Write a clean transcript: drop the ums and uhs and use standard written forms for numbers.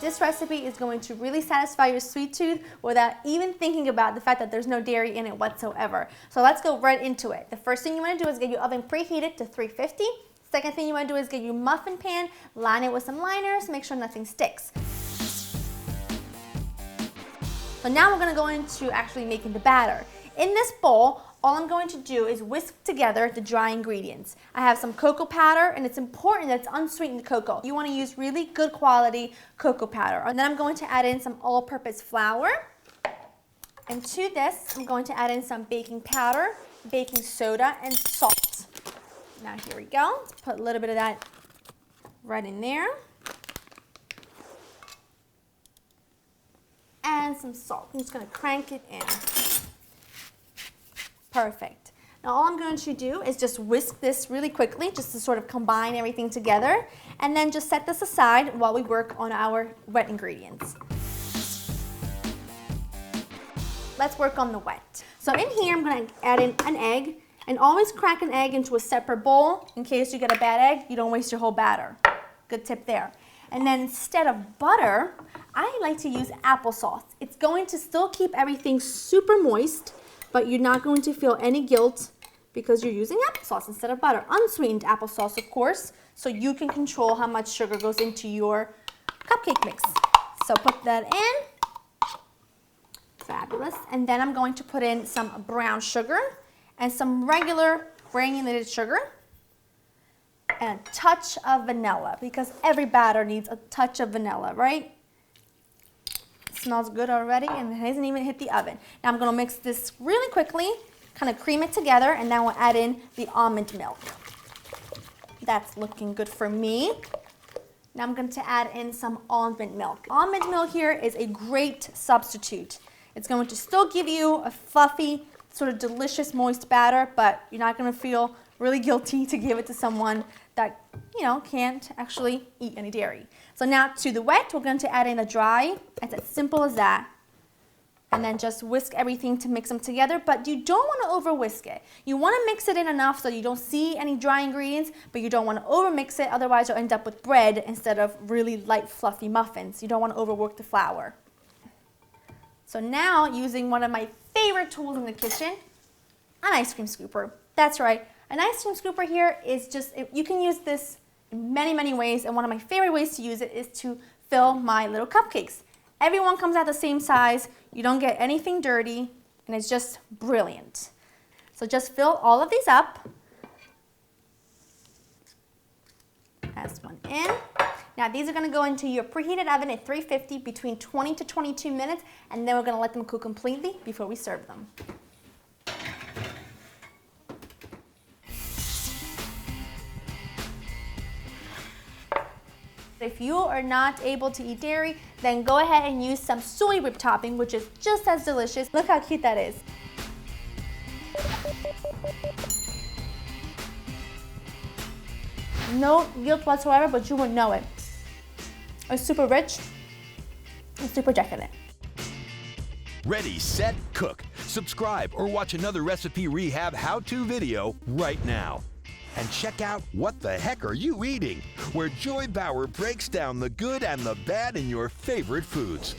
this recipe is going to really satisfy your sweet tooth without even thinking about the fact that there's no dairy in it whatsoever. So let's go right into it. The first thing you want to do is get your oven preheated to 350. Second thing you want to do is get your muffin pan, line it with some liners, make sure nothing sticks. So now we're going to go into actually making the batter. In this bowl, all I'm going to do is whisk together the dry ingredients. I have some cocoa powder, and it's important that it's unsweetened cocoa. You want to use really good quality cocoa powder. And then I'm going to add in some all-purpose flour. And to this, I'm going to add in some baking powder, baking soda, and salt. Now here we go. Let's put a little bit of that right in there. And some salt. I'm just going to crank it in. Perfect. Now all I'm going to do is just whisk this really quickly just to sort of combine everything together, and then just set this aside while we work on our wet ingredients. Let's work on the wet. So in here I'm going to add in an egg, and always crack an egg into a separate bowl in case you get a bad egg, you don't waste your whole batter. Good tip there. And then instead of butter, I like to use applesauce. It's going to still keep everything super moist, but you're not going to feel any guilt because you're using applesauce instead of butter. Unsweetened applesauce, of course, so you can control how much sugar goes into your cupcake mix. So put that in. Fabulous. And then I'm going to put in some brown sugar and some regular granulated sugar and a touch of vanilla, because every batter needs a touch of vanilla, right? Smells good already, and it hasn't even hit the oven. Now I'm going to mix this really quickly, kind of cream it together, and then we'll add in the almond milk. That's looking good for me. Now I'm going to add in some almond milk. Almond milk here is a great substitute. It's going to still give you a fluffy, sort of delicious, moist batter, but you're not going to feel really guilty to give it to someone that, you know, can't actually eat any dairy. So now to the wet, we're going to add in the dry. It's as simple as that. And then just whisk everything to mix them together, but you don't want to over whisk it. You want to mix it in enough so you don't see any dry ingredients, but you don't want to over mix it, otherwise you'll end up with bread instead of really light, fluffy muffins. You don't want to overwork the flour. So now, using one of my favorite tools in the kitchen, an ice cream scooper. That's right. An ice cream scooper here is just, you can use this in many, many ways, and one of my favorite ways to use it is to fill my little cupcakes. Everyone comes out the same size, you don't get anything dirty, and it's just brilliant. So just fill all of these up. Pass one in. Now these are going to go into your preheated oven at 350 between 20 to 22 minutes, and then we're going to let them cook completely before we serve them. If you are not able to eat dairy, then go ahead and use some soy whip topping, which is just as delicious. Look how cute that is. No guilt whatsoever, but you wouldn't know it. It's super rich and super decadent. Ready, set, cook. Subscribe or watch another Recipe Rehab how-to video right now. And check out What the Heck Are You Eating?, where Joy Bauer breaks down the good and the bad in your favorite foods.